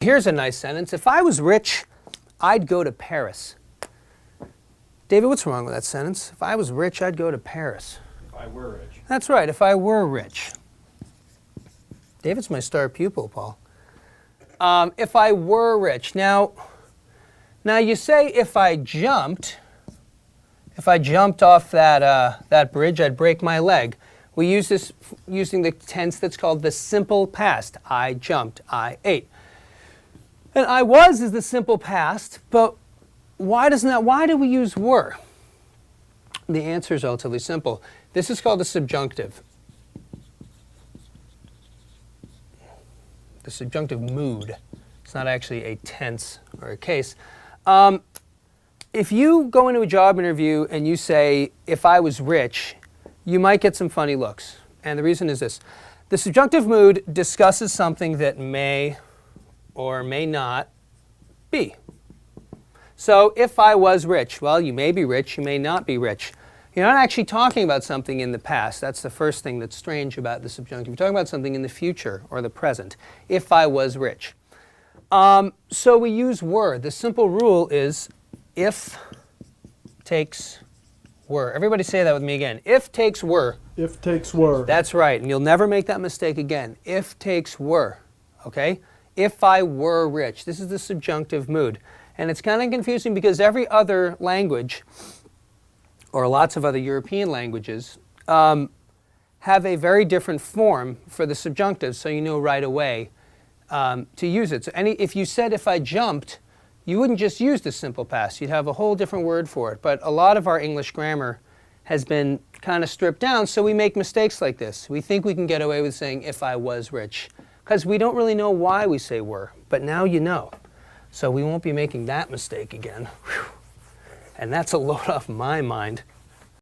Here's a nice sentence. If I was rich, I'd go to Paris. David, what's wrong with that sentence? If I was rich, I'd go to Paris. If I were rich. That's right, if I were rich. David's my star pupil, Paul. If I were rich. Now you say if I jumped off that bridge, I'd break my leg. We use this using the tense that's called the simple past. I jumped, I ate. And I was is the simple past, but why do we use were? The answer is relatively simple. This is called a subjunctive. The subjunctive mood. It's not actually a tense or a case. If you go into a job interview and you say, if I was rich, you might get some funny looks. And the reason is this. The subjunctive mood discusses something that may or may not be. So if I was rich, well, you may be rich, you may not be rich. You're not actually talking about something in the past. That's the first thing that's strange about the subjunctive. You're talking about something in the future or the present. If I was rich. So we use were. The simple rule is if takes were. Everybody say that with me again. If takes were. If takes were. That's right. And you'll never make that mistake again. If takes were. Okay? If I were rich. This is the subjunctive mood. And it's kind of confusing because every other language, or lots of other European languages, have a very different form for the subjunctive, so you know right away to use it. So if you said if I jumped, you wouldn't just use the simple past. You'd have a whole different word for it. But a lot of our English grammar has been kind of stripped down, so we make mistakes like this. We think we can get away with saying if I was rich, because we don't really know why we say were. But now you know. So we won't be making that mistake again. Whew. And that's a load off my mind.